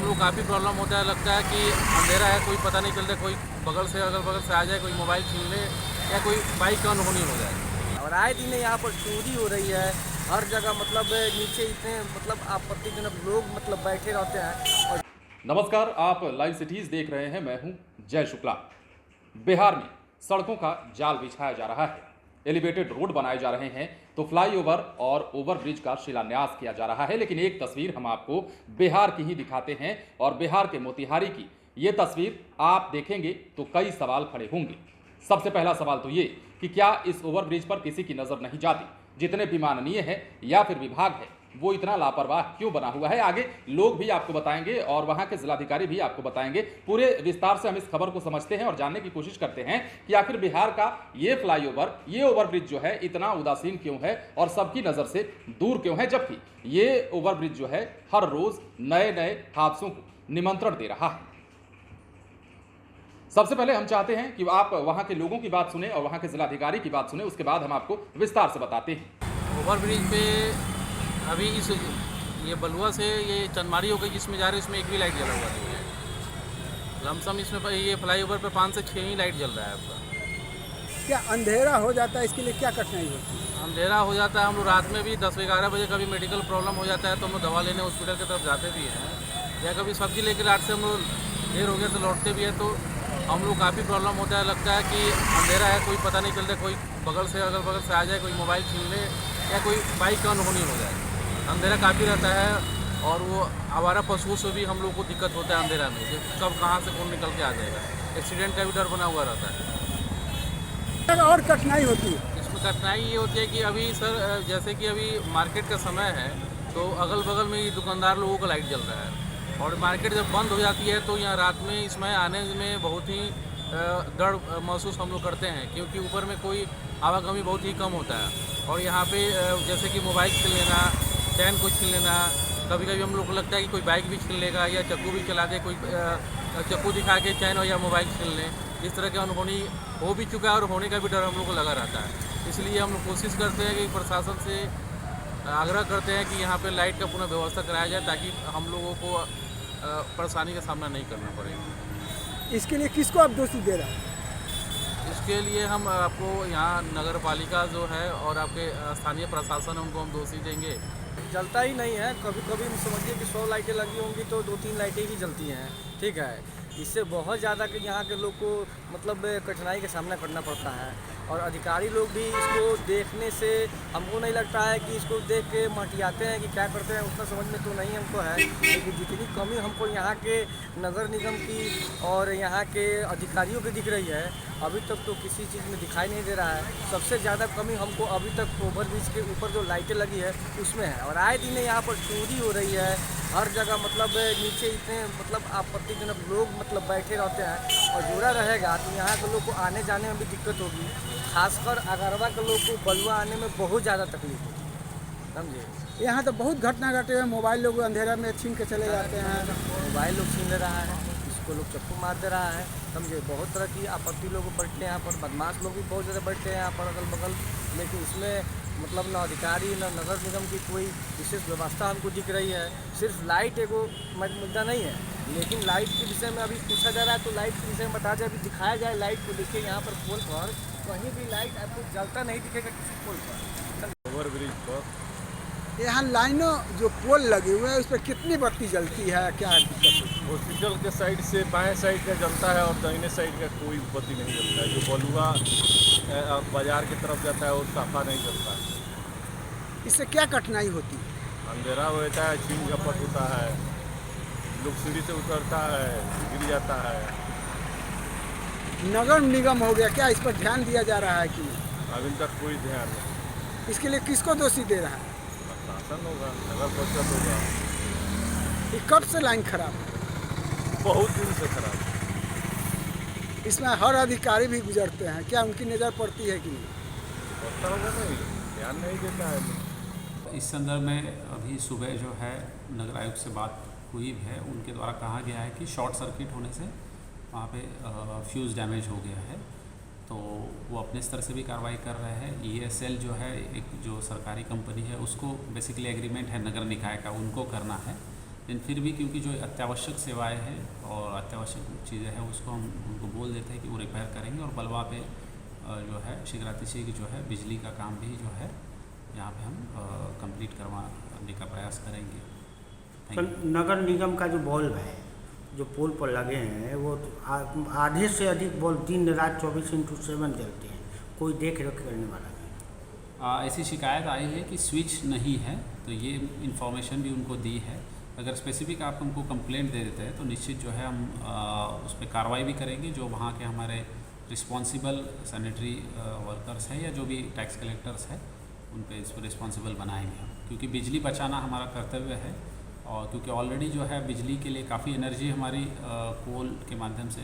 हम लोग काफ़ी प्रॉब्लम होता है। लगता है कि अंधेरा है, कोई पता नहीं चलता, कोई बगल से अगल बगल से आ जाए, कोई मोबाइल छीन ले या कोई बाइक का अनहोनी हो जाए। और आए दिन यहाँ पर चोरी हो रही है हर जगह। मतलब नीचे इतने मतलब आपत्तिजनक लोग मतलब बैठे रहते हैं। और नमस्कार, आप लाइव सिटीज देख रहे हैं। मैं हूं जय शुक्ला। बिहार में सड़कों का जाल बिछाया जा रहा है, एलिवेटेड रोड बनाए जा रहे हैं, तो फ्लाईओवर और ओवरब्रिज का शिलान्यास किया जा रहा है। लेकिन एक तस्वीर हम आपको बिहार की ही दिखाते हैं, और बिहार के मोतिहारी की ये तस्वीर आप देखेंगे तो कई सवाल खड़े होंगे। सबसे पहला सवाल तो ये कि क्या इस ओवरब्रिज पर किसी की नजर नहीं जाती? जितने भी माननीय है या फिर विभाग है, वो इतना लापरवाह क्यों बना हुआ है? आगे लोग भी आपको बताएंगे और वहां के जिलाधिकारी भी आपको बताएंगे। पूरे विस्तार से हम इस खबर को समझते हैं और जानने की कोशिश करते हैं कि आखिर बिहार का ये फ्लाईओवर, ये ओवरब्रिज जो है इतना उदासीन क्यों है और सबकी नजर से दूर क्यों है, जबकि ये ओवरब्रिज जो है हर रोज नए नए हादसों को निमंत्रण दे रहा है। सबसे पहले हम चाहते हैं कि आप वहां के लोगों की बात सुने और वहां के जिलाधिकारी की बात सुने, उसके बाद हम आपको विस्तार से बताते हैं। ओवरब्रिज पे अभी ये बलुआ से ये चंदमारी हो गई जिसमें जा रहे हैं, इसमें एक भी लाइट जला हुआ नहीं है। लमसम इसमें ये फ्लाईओवर पे 5 से 6 ही लाइट जल रहा है आपका। क्या अंधेरा हो जाता है? इसके लिए क्या कठिनाई होती है? अंधेरा हो जाता है। हम लोग रात में भी 10-11 बजे कभी मेडिकल प्रॉब्लम हो जाता है तो हम लोग दवा लेने हॉस्पिटल की तरफ जाते भी हैं, या कभी सब्जी लेकर रात से हम लोग देर हो गया तो लौटते भी हैं, तो हम लोग काफ़ी प्रॉब्लम होता है। लगता है कि अंधेरा है, कोई पता नहीं चलता, कोई बगल से अगल बगल से आ जाए, कोई मोबाइल छीन ले या कोई बाइक का अनहोनी हो जाए। अंधेरा काफ़ी रहता है और वो आवारा पशुओं से भी हम लोग को दिक्कत होता है अंधेरा में, कि कब कहाँ से कौन निकल के आ जाएगा। एक्सीडेंट का भी डर बना हुआ रहता है। और कठिनाई होती है? इसमें कठिनाई ये होती है कि अभी सर जैसे कि अभी मार्केट का समय है, तो अगल बगल में ही दुकानदार लोगों का लाइट जल रहा है, और मार्केट जब बंद हो जाती है तो यहाँ रात में इसमें आने में बहुत ही डर महसूस हम लोग करते हैं, क्योंकि ऊपर में कोई आवागमनी बहुत ही कम होता है। और यहाँ पे जैसे कि मोबाइल छीन लेना, चैन को छीन लेना, कभी कभी हम लोग को लगता है कि कोई बाइक भी छीन लेगा या चाकू भी चला दे, कोई चाकू दिखा के चैन या मोबाइल छीन ले। इस तरह का अनहोनी हो भी चुका है और होने का भी डर हम लोग को लगा रहता है। इसलिए हम लोग कोशिश करते हैं कि प्रशासन से आग्रह करते हैं कि यहाँ पे लाइट का पुनः व्यवस्था कराया जाए, ताकि हम लोगों को परेशानी का सामना नहीं करना पड़े। इसके लिए किसको आप दोषी दे रहे हैं? इसके लिए हम आपको यहाँ नगर पालिका जो है और आपके स्थानीय प्रशासन है, उनको हम दोषी देंगे। जलता ही नहीं है। कभी कभी समझिए कि 100 लाइटें लगी होंगी तो 2-3 लाइटें ही जलती हैं। ठीक है, इससे बहुत ज़्यादा कि यहाँ के लोग को मतलब कठिनाई का सामना करना पड़ता है। और अधिकारी लोग भी इसको देखने से हमको नहीं लगता है कि इसको देख के मटियाते हैं कि क्या करते हैं, उतना समझ में तो नहीं हमको है। लेकिन जितनी कमी हमको यहाँ के नगर निगम की और यहाँ के अधिकारियों की दिख रही है, अभी तक तो किसी चीज़ में दिखाई नहीं दे रहा है। सबसे ज़्यादा कमी हमको अभी तक ओवरब्रिज के ऊपर जो लाइटें लगी है उसमें है। और आए दिन यहाँ पर चोरी हो रही है हर जगह। मतलब नीचे इतने मतलब आपत्तिजनक लोग मतलब बैठे रहते हैं, और जुड़ा रहेगा तो यहाँ के लोग को आने जाने में भी दिक्कत होगी। खासकर अगरवा के लोग को बलुआ आने में बहुत ज़्यादा तकलीफ होगी, समझे। यहाँ तो बहुत घटना घटे हुए, मोबाइल लोग अंधेरा में छीन के चले जाते हैं। मोबाइल लोग छीन ले रहा है, इसको लोग चप्पू मार दे रहा है, समझे। बहुत तरह की आपत्ति लोग बैठते हैं यहाँ पर, बदमाश लोग भी बहुत ज़्यादा बैठते हैं यहाँ पर अगल बगल। लेकिन इसमें मतलब न अधिकारी न नगर निगम की कोई विशेष व्यवस्था हमको दिख रही है। सिर्फ लाइट एगो मुद्दा नहीं है, लेकिन लाइट के विषय में अभी पूछा जा रहा है, तो लाइट के विषय में बता जाए, अभी दिखाया जाए लाइट को। देखिए यहाँ पर पोल पर कहीं भी लाइट आपको जलता नहीं दिखेगा किसी पोल पर। ओवरब्रिज पर यहाँ लाइनों जो पोल लगे हुए हैं उस पर कितनी बत्ती जलती है? क्या दिक्कत है? हॉस्पिटल के साइड से बाएं साइड का जलता है और दाहिने साइड का कोई बत्ती नहीं जलता है। जो बलुआ बाजार की तरफ जाता है वो साफा नहीं जलता है। इससे क्या कठिनाई होती है? अंधेरा होता है, छीन झपट होता है, लोग सीढ़ी से उतरता है, गिर जाता है। नगर निगम हो गया, क्या इस पर ध्यान दिया जा रहा है कि नहीं? अभी तक कोई ध्यान नहीं। इसके लिए किसको दोषी दे रहा है? प्रशासन होगा, नगर परिषद होगा। ये कब से लाइन खराब है? बहुत दिन से खराब है। इसमें हर अधिकारी भी गुजरते हैं, क्या उनकी नज़र पड़ती है कि नहीं? पता होगा नहीं, ध्यान नहीं देता है। इस संदर्भ में अभी सुबह जो है नगर आयुक्त से बात हुई है, उनके द्वारा कहा गया है कि शॉर्ट सर्किट होने से वहाँ पे फ्यूज़ डैमेज हो गया है, तो वो अपने स्तर से भी कार्रवाई कर रहे हैं। ESL जो है एक जो सरकारी कंपनी है उसको बेसिकली एग्रीमेंट है नगर निकाय का, उनको करना है। लेकिन फिर भी क्योंकि जो अत्यावश्यक सेवाएं हैं और अत्यावश्यक चीज़ें हैं उसको हम उनको बोल देते हैं कि वो रिपेयर करेंगे। और बलवा पे जो है शीघ्रातिशीघ्र की जो है बिजली का काम भी जो है यहाँ पे हम कंप्लीट करवाने का प्रयास करेंगे। तो नगर निगम का जो बल्ब है जो पोल पर लगे हैं वो आधे से अधिक बल्ब दिन रात 24/7 जलते हैं, कोई देख रेख करने वाला नहीं। ऐसी शिकायत आई है कि स्विच नहीं है, तो ये इन्फॉर्मेशन भी उनको दी है। अगर स्पेसिफिक आप हमको कंप्लेंट दे देते हैं तो निश्चित जो है हम उस पर कार्रवाई भी करेंगे। जो वहाँ के हमारे रिस्पॉन्सिबल सैनिटरी वर्कर्स हैं या जो भी टैक्स कलेक्टर्स हैं उन पे इस पर रिस्पॉन्सिबल बनाएंगे हम, क्योंकि बिजली बचाना हमारा कर्तव्य है। और क्योंकि ऑलरेडी जो है बिजली के लिए काफ़ी एनर्जी हमारी कोल के माध्यम से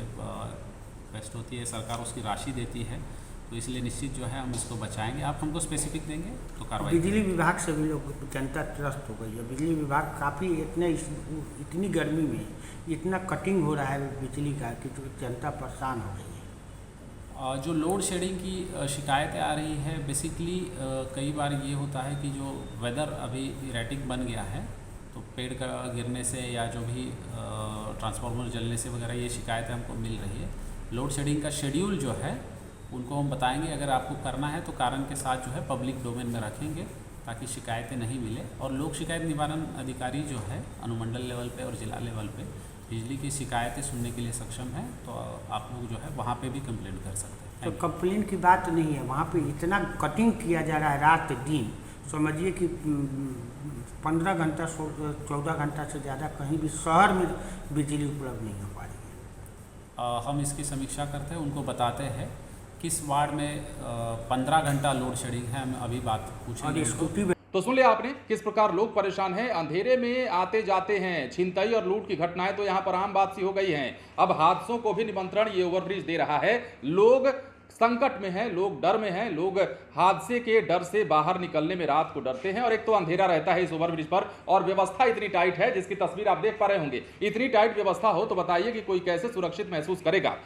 वेस्ट होती है, सरकार उसकी राशि देती है, तो इसलिए निश्चित जो है हम इसको बचाएंगे। आप हमको स्पेसिफिक देंगे तो कार्रवाई। बिजली विभाग से भी लोग जनता त्रस्त हो गई है। बिजली विभाग काफ़ी इतनी गर्मी में इतना कटिंग हो रहा है बिजली का कि जनता परेशान हो गई है। जो लोड शेडिंग की शिकायतें आ रही है, बेसिकली कई बार ये होता है कि जो वेदर अभी इरेटिक बन गया है, तो पेड़ का गिरने से या जो भी ट्रांसफार्मर जलने से वगैरह ये शिकायतें हमको मिल रही है। लोड शेडिंग का शेड्यूल जो है उनको हम बताएंगे, अगर आपको करना है तो कारण के साथ जो है पब्लिक डोमेन में रखेंगे ताकि शिकायतें नहीं मिले। और लोक शिकायत निवारण अधिकारी जो है अनुमंडल लेवल पे और जिला लेवल पे बिजली की शिकायतें सुनने के लिए सक्षम है, तो आप लोग जो है वहाँ पे भी कंप्लेंट कर सकते हैं। तो कंप्लेन की बात नहीं है, वहाँ पे इतना कटिंग किया जा रहा है रात दिन, समझिए कि 15 घंटा 14 घंटा से ज़्यादा कहीं भी शहर में बिजली उपलब्ध नहीं हो पा रही है। हम इसकी समीक्षा करते हैं, उनको बताते हैं किस वार्ड में 15 घंटा लोड शेडिंग है, हम अभी बात पूछेंगे। स्कूटी तो सुन लिया आपने किस प्रकार लोग परेशान हैं, अंधेरे में आते जाते हैं। छिनतई और लूट की घटनाएं तो यहाँ पर आम बात सी हो गई हैं। अब हादसों को भी निमंत्रण ये ओवरब्रिज दे रहा है। लोग संकट में हैं, लोग डर में हैं, लोग हादसे के डर से बाहर निकलने में रात को डरते हैं। और एक तो अंधेरा रहता है इस ओवरब्रिज पर, और व्यवस्था इतनी टाइट है जिसकी तस्वीर आप देख पा रहे होंगे। इतनी टाइट व्यवस्था हो तो बताइए कि कोई कैसे सुरक्षित महसूस करेगा।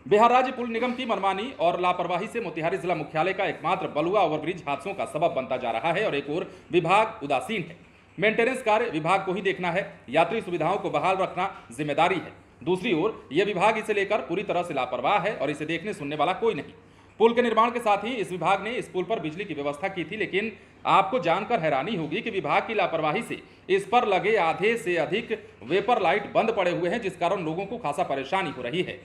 बिहार राज्य पुल निगम की मनमानी और लापरवाही से मोतिहारी जिला मुख्यालय का एकमात्र बलुआ ओवरब्रिज हादसों का सबब बनता जा रहा है। और एक ओर विभाग उदासीन है, मेंटेनेंस कार्य विभाग को ही देखना है, यात्री सुविधाओं को बहाल रखना जिम्मेदारी है। दूसरी ओर यह विभाग इसे लेकर पूरी तरह से लापरवाह है और इसे देखने सुनने वाला कोई नहीं। पुल के निर्माण के साथ ही इस विभाग ने इस पुल पर बिजली की व्यवस्था की थी, लेकिन आपको जानकर हैरानी होगी कि विभाग की लापरवाही से इस पर लगे आधे से अधिक वेपर लाइट बंद पड़े हुए हैं, जिस कारण लोगों को खासा परेशानी हो रही है।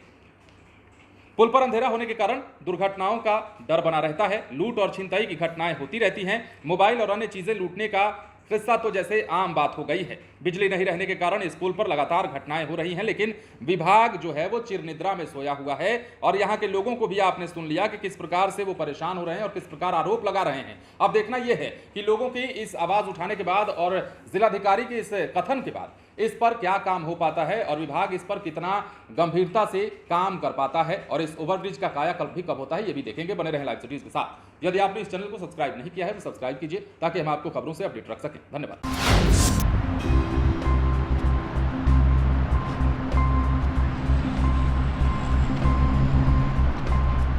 पुल पर अंधेरा होने के कारण दुर्घटनाओं का डर बना रहता है। लूट और छिनताई की घटनाएं होती रहती हैं। मोबाइल और अन्य चीजें लूटने का किस्सा तो जैसे आम बात हो गई है। बिजली नहीं रहने के कारण इस पुल पर लगातार घटनाएं हो रही हैं, लेकिन विभाग जो है वो चिरनिद्रा में सोया हुआ है। और यहाँ के लोगों को भी आपने सुन लिया कि किस प्रकार से वो परेशान हो रहे हैं और किस प्रकार आरोप लगा रहे हैं। अब देखना यह है कि लोगों की इस आवाज उठाने के बाद और जिलाधिकारी के इस कथन के बाद इस पर क्या काम हो पाता है और विभाग इस पर कितना गंभीरता से काम कर पाता है, और इस ओवरब्रिज का कायाकल्प भी कब होता है ये भी देखेंगे। बने रहें लाइव सिटीज के साथ। यदि आपने इस चैनल को सब्सक्राइब नहीं किया है तो सब्सक्राइब कीजिए ताकि हम आपको खबरों से अपडेट रख सकें। धन्यवाद।